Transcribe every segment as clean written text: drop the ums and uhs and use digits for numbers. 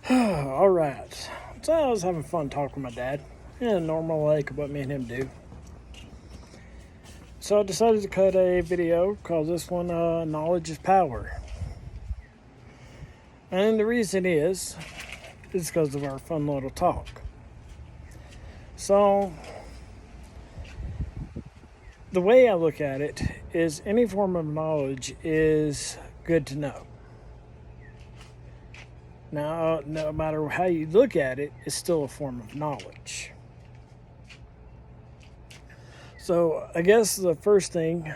All right. So I was having fun talking with my dad. Yeah, normal like what me and him do. So I decided to cut a video called this one Knowledge is Power. And the reason is because of our fun little talk. So the way I look at it is any form of knowledge is good to know. Now, no matter how you look at it, it's still a form of knowledge. So I guess the first thing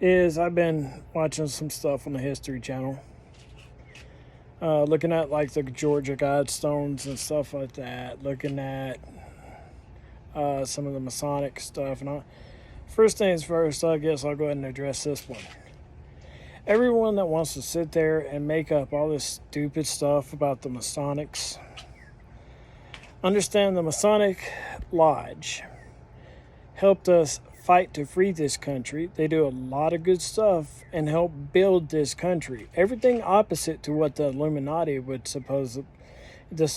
is I've been watching some stuff on the History Channel, looking at like the Georgia Guidestones and stuff like that, looking at some of the Masonic stuff. And first things first, I guess I'll go ahead and address this one. Everyone that wants to sit there and make up all this stupid stuff about the Masonics, understand the Masonic Lodge helped us fight to free this country. They do a lot of good stuff and help build this country. Everything opposite to what the Illuminati would the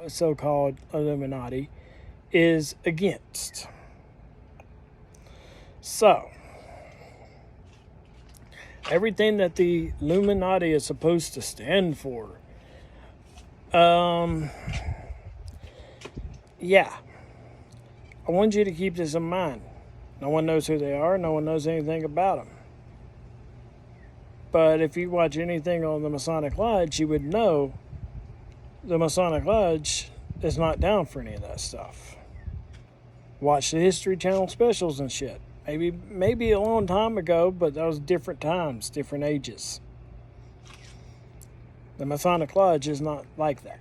so-called Illuminati is against. So, everything that the Illuminati is supposed to stand for, yeah. I want you to keep this in mind. No one knows who they are. No one knows anything about them. But if you watch anything on the Masonic Lodge, you would know the Masonic Lodge is not down for any of that stuff. Watch the History Channel specials and shit. Maybe a long time ago, but that was different times, different ages. The Masonic Lodge is not like that.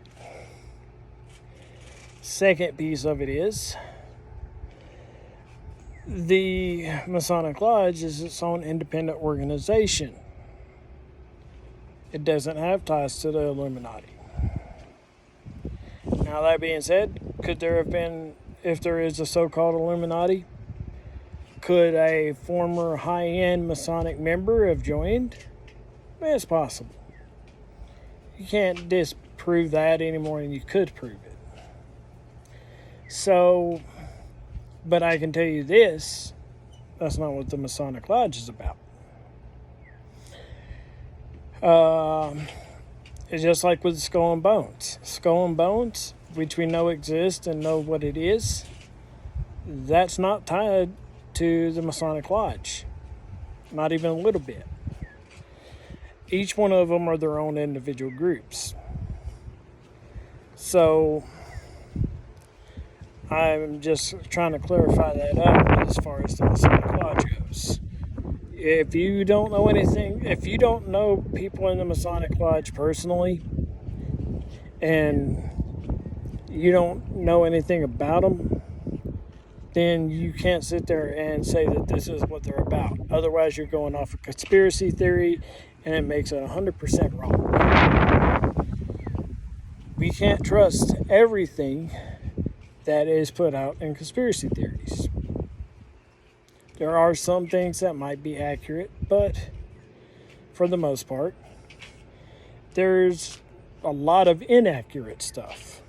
Second piece of it is the Masonic Lodge is its own independent organization. It doesn't have ties to the Illuminati. Now, that being said, could there have been, if there is a so-called Illuminati, could a former high-end Masonic member have joined? It's possible. You can't disprove that any more than you could prove it. So, but I can tell you this, that's not what the Masonic Lodge is about. It's just like with Skull and Bones. Skull and Bones, which we know exist and know what it is, that's not tied to the Masonic Lodge. Not even a little bit. Each one of them are their own individual groups. So I'm just trying to clarify that up as far as the Masonic Lodge goes. If you don't know anything, if you don't know people in the Masonic Lodge personally, and you don't know anything about them, then you can't sit there and say that this is what they're about. Otherwise, you're going off a conspiracy theory, and it makes it 100% wrong. We can't trust everything that is put out in conspiracy theories. There are some things that might be accurate, but for the most part, there's a lot of inaccurate stuff.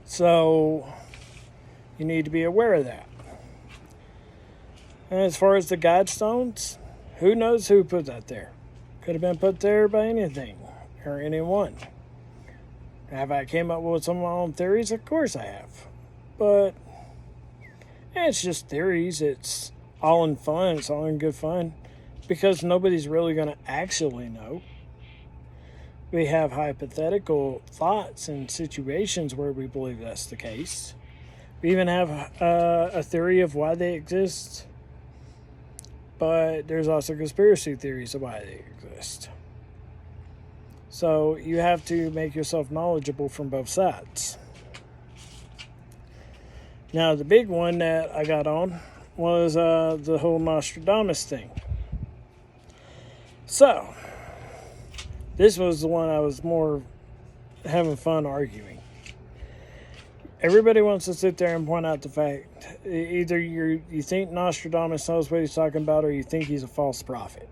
So you need to be aware of that. And as far as the Guidestones, who knows who put that there? Could have been put there by anything or anyone. Have I came up with some of my own theories? Of course I have. But it's just theories. It's all in fun. It's all in good fun. Because nobody's really going to actually know. We have hypothetical thoughts and situations where we believe that's the case. We even have a theory of why they exist. But there's also conspiracy theories of why they exist. So you have to make yourself knowledgeable from both sides. Now, the big one that I got on was the whole Nostradamus thing. So, this was the one I was more having fun arguing. Everybody wants to sit there and point out the fact, either you think Nostradamus knows what he's talking about, or you think he's a false prophet.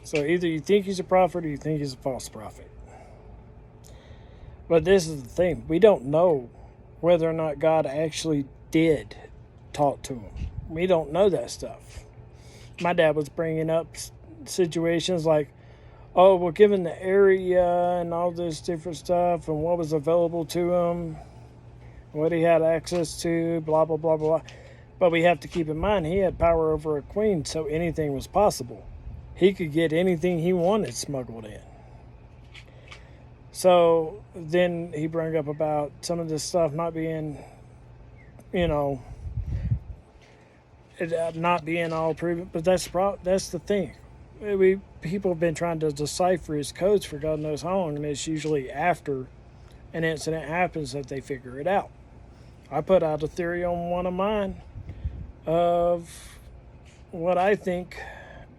So either you think he's a prophet or you think he's a false prophet. But this is the thing. We don't know whether or not God actually did talk to him. We don't know that stuff. My dad was bringing up situations like, oh, well, given the area and all this different stuff and what was available to him, what he had access to, blah, blah, blah, blah. But we have to keep in mind he had power over a queen, so anything was possible. He could get anything he wanted smuggled in. So then he brought up about some of this stuff not being, not being all proven. But that's the thing. People have been trying to decipher his codes for God knows how long, and it's usually after an incident happens that they figure it out. I put out a theory on one of mine of what I think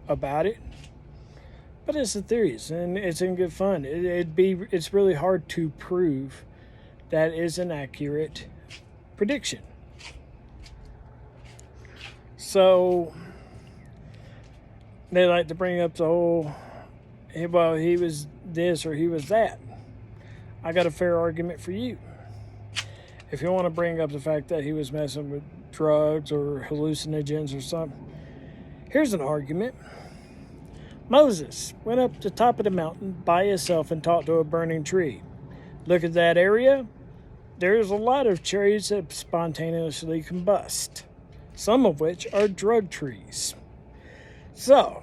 about it. But it's the theories, and it's in good fun. It's really hard to prove that is an accurate prediction. So they like to bring up the whole, well, he was this or he was that. I got a fair argument for you. If you want to bring up the fact that he was messing with drugs or hallucinogens or something, here's an argument. Moses went up to the top of the mountain by himself and talked to a burning tree. Look at that area. There's a lot of trees that spontaneously combust, some of which are drug trees. So,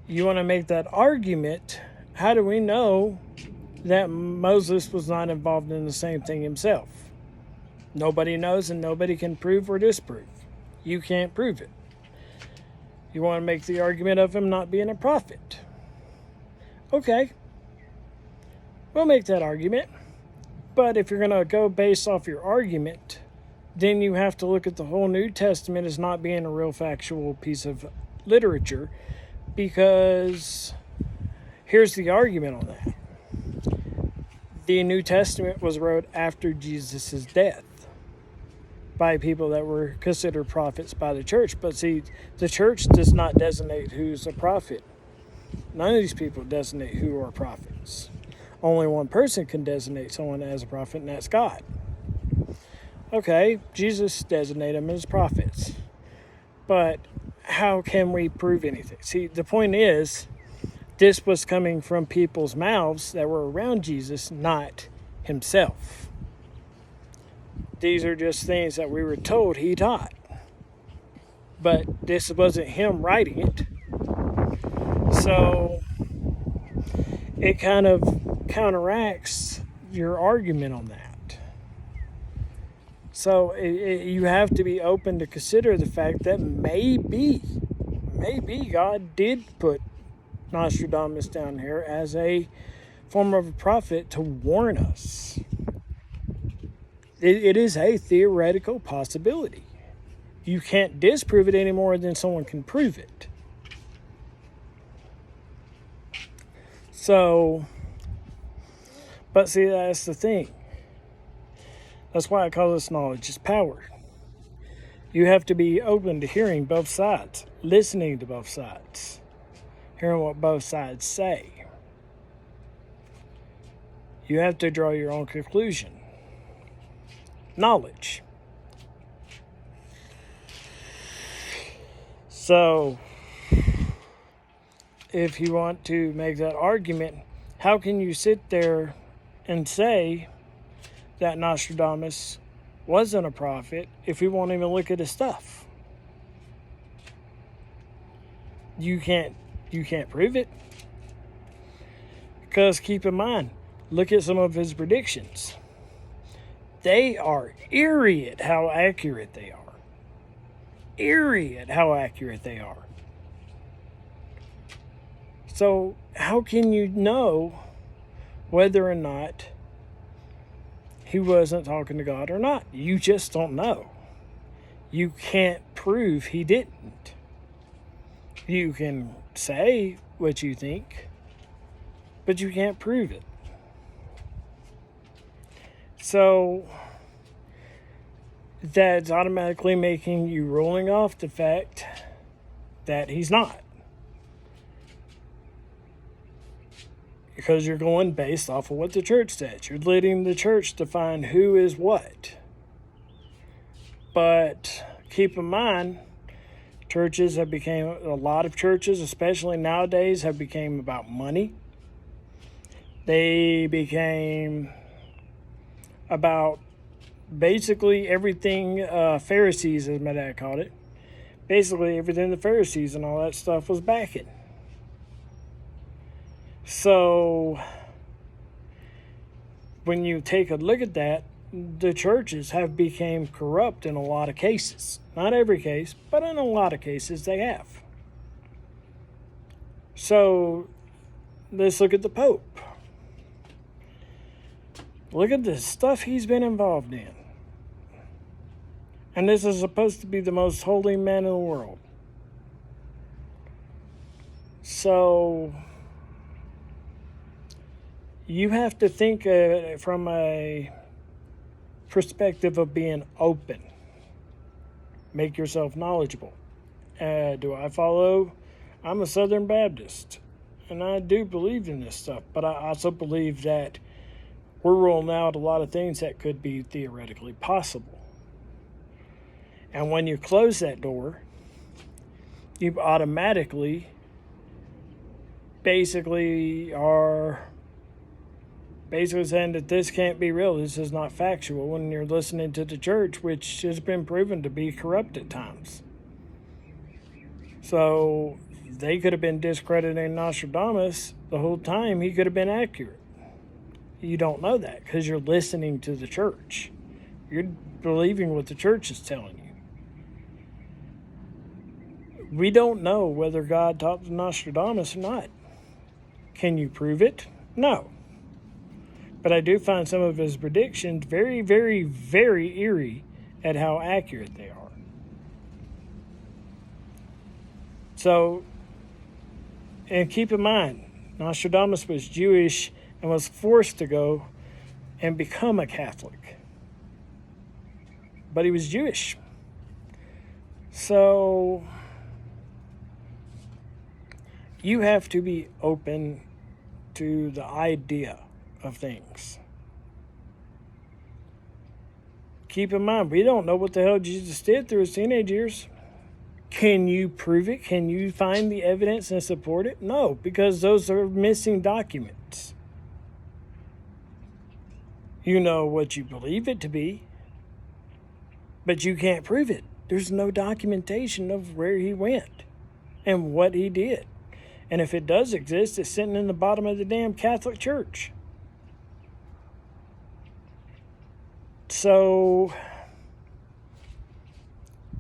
you want to make that argument, how do we know that Moses was not involved in the same thing himself? Nobody knows and nobody can prove or disprove. You can't prove it. You want to make the argument of him not being a prophet. Okay. We'll make that argument. But if you're going to go based off your argument, then you have to look at the whole New Testament as not being a real factual piece of literature, because here's the argument on that. The New Testament was wrote after Jesus' death by people that were considered prophets by the church. But see, the church does not designate who's a prophet. None of these people designate who are prophets. Only one person can designate someone as a prophet, and that's God. Okay, Jesus designated them as prophets. But how can we prove anything? See, the point is, this was coming from people's mouths that were around Jesus, not himself. These are just things that we were told he taught. But this wasn't him writing it. So it kind of counteracts your argument on that. So you have to be open to consider the fact that maybe God did put Nostradamus down here as a form of a prophet to warn us. It is a theoretical possibility. You can't disprove it any more than someone can prove it. So, but see, that's the thing. That's why I call this knowledge is power. You have to be open to hearing both sides, listening to both sides, hearing what both sides say. You have to draw your own conclusion. Knowledge. So, if you want to make that argument, how can you sit there and say that Nostradamus wasn't a prophet if we won't even look at his stuff? You can't prove it. Because keep in mind, look at some of his predictions. They are eerie at how accurate they are. Eerie at how accurate they are. So how can you know whether or not he wasn't talking to God or not? You just don't know. You can't prove he didn't. You can say what you think, but you can't prove it. So that's automatically making you ruling off the fact that he's not. because you're going based off of what the church says. You're letting the church define who is what. But keep in mind, churches have become, a lot of churches, especially nowadays, have become about money. They became about basically everything Pharisees, as my dad called it. Basically everything the Pharisees and all that stuff was backing. So when you take a look at that, the churches have become corrupt in a lot of cases. Not every case, but in a lot of cases they have. So let's look at the Pope. Look at the stuff he's been involved in. And this is supposed to be the most holy man in the world. So you have to think from a perspective of being open. Make yourself knowledgeable. Do I follow? I'm a Southern Baptist, and I do believe in this stuff, but I also believe that we're ruling out a lot of things that could be theoretically possible. And when you close that door, you automatically basically are saying that this can't be real. This is not factual when you're listening to the church, which has been proven to be corrupt at times. So they could have been discrediting Nostradamus the whole time. He could have been accurate. You don't know that because you're listening to the church. You're believing what the church is telling you. We don't know whether God talked to Nostradamus or not. Can you prove it? No. But I do find some of his predictions very, very, very eerie at how accurate they are. So, and keep in mind, Nostradamus was Jewish and was forced to go and become a Catholic. But he was Jewish. So, you have to be open to the idea of things. Keep in mind, we don't know what the hell Jesus did through his teenage years. Can you prove it? Can you find the evidence and support it? No, because those are missing documents. You know what you believe it to be, but you can't prove it. There's no documentation of where he went and what he did. And if it does exist, it's sitting in the bottom of the damn Catholic Church. So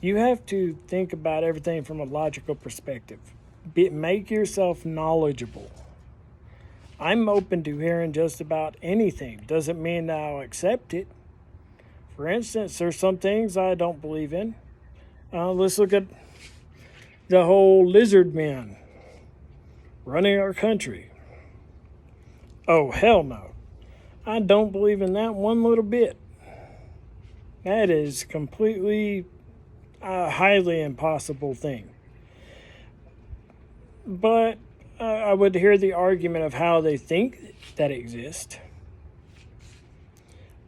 you have to think about everything from a logical perspective. Make yourself knowledgeable. I'm open to hearing just about anything. Doesn't mean that I'll accept it. For instance, there's some things I don't believe in. Let's look at the whole lizard men running our country. Oh, hell no. I don't believe in that one little bit. That is completely a highly impossible thing. But I would hear the argument of how they think that exists.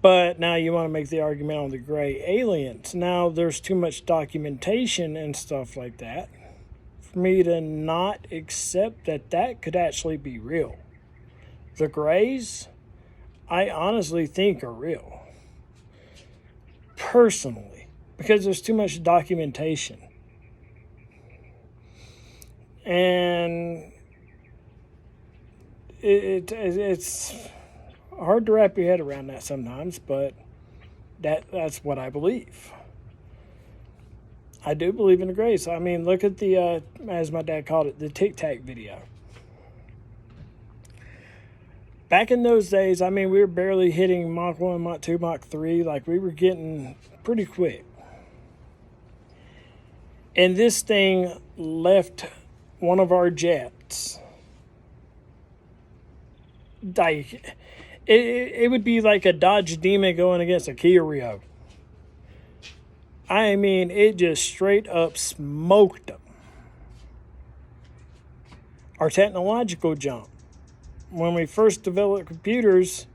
But now you want to make the argument on the gray aliens. Now there's too much documentation and stuff like that for me to not accept that that could actually be real. The grays, I honestly think are real. Personally, because there's too much documentation. And it's hard to wrap your head around that sometimes, but that's what I believe. I do believe in the grace. I mean, look at the, as my dad called it, the Tic Tac video. Back in those days, I mean, we were barely hitting Mach 1, Mach 2, Mach 3. Like, we were getting pretty quick. And this thing left one of our jets. Like, it would be like a Dodge Demon going against a Kia Rio. I mean, it just straight up smoked them. Our technological jump when we first developed computers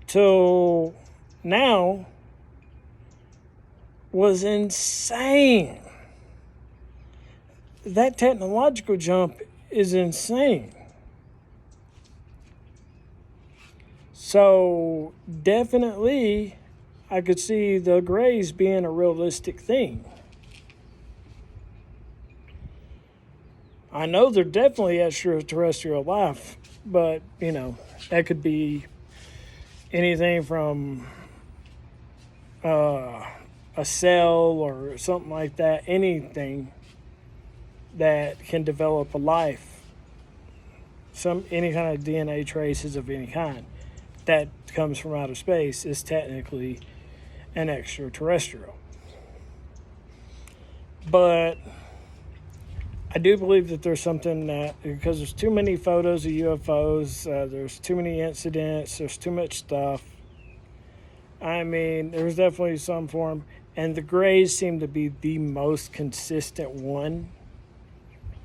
till now was insane. That technological jump is insane. So definitely I could see the Greys being a realistic thing. I know they're definitely extraterrestrial life, but, that could be anything from a cell or something like that, anything that can develop a life, any kind of DNA traces of any kind that comes from outer space is technically an extraterrestrial. But I do believe that there's something that, because there's too many photos of UFOs, there's too many incidents, there's too much stuff. I mean, there's definitely some form, and the Greys seem to be the most consistent one.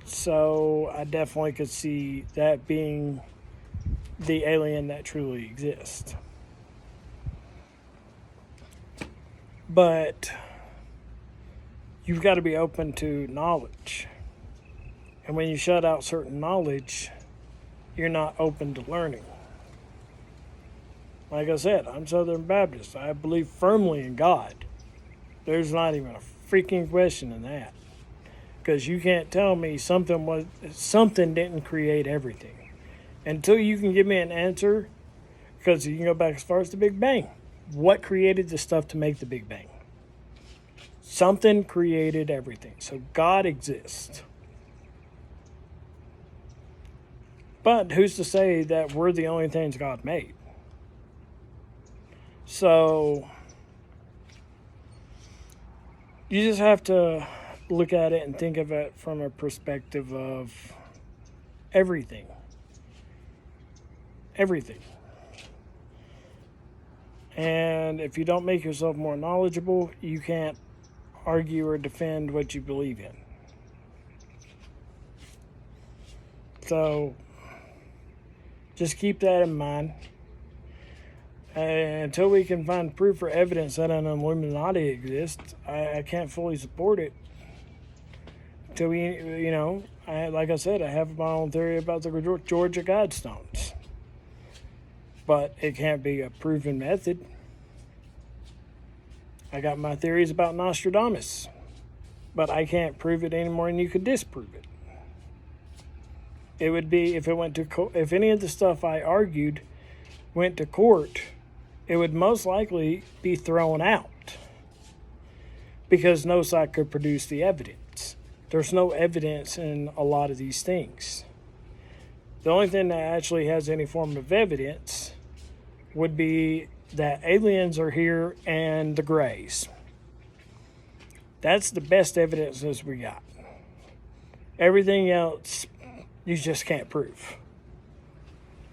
So I definitely could see that being the alien that truly exists. But you've got to be open to knowledge. And when you shut out certain knowledge, you're not open to learning. Like I said, I'm Southern Baptist. I believe firmly in God. There's not even a freaking question in that. Because you can't tell me something didn't create everything. Until you can give me an answer, because you can go back as far as the Big Bang. What created the stuff to make the Big Bang? Something created everything. So God exists. But who's to say that we're the only things God made? So you just have to look at it and think of it from a perspective of everything. Everything. And if you don't make yourself more knowledgeable, you can't argue or defend what you believe in. So just keep that in mind. Until we can find proof or evidence that an Illuminati exists, I can't fully support it. Until we, like I said, I have my own theory about the Georgia Guidestones. But it can't be a proven method. I got my theories about Nostradamus. But I can't prove it any more than you could disprove it. It would be, if any of the stuff I argued went to court, it would most likely be thrown out because no side could produce the evidence. There's no evidence in a lot of these things. The only thing that actually has any form of evidence would be that aliens are here and the Greys. That's the best evidence as we got. Everything else, you just can't prove.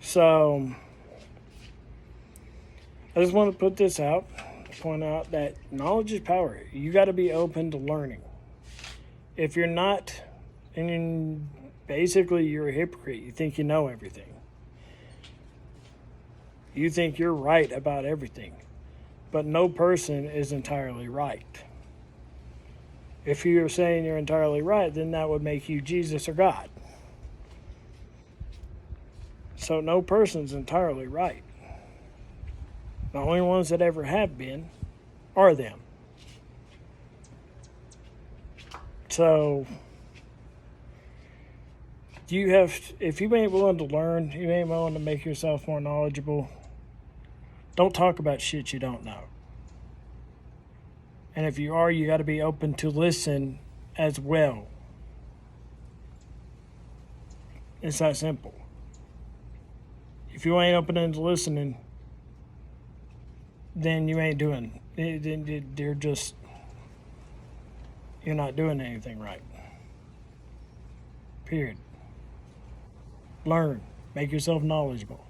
So I just want to put this out, point out that knowledge is power. You got to be open to learning. If you're not, and basically you're a hypocrite. You think you know everything. You think you're right about everything. But no person is entirely right. If you're saying you're entirely right, then that would make you Jesus or God. So no person's entirely right. The only ones that ever have been are them. So if you ain't willing to learn, you ain't willing to make yourself more knowledgeable, don't talk about shit you don't know. And if you are, you got to be open to listen as well. It's that simple. If you ain't open to listening, then you ain't doing it. You're not doing anything right. Period. Learn. Make yourself knowledgeable.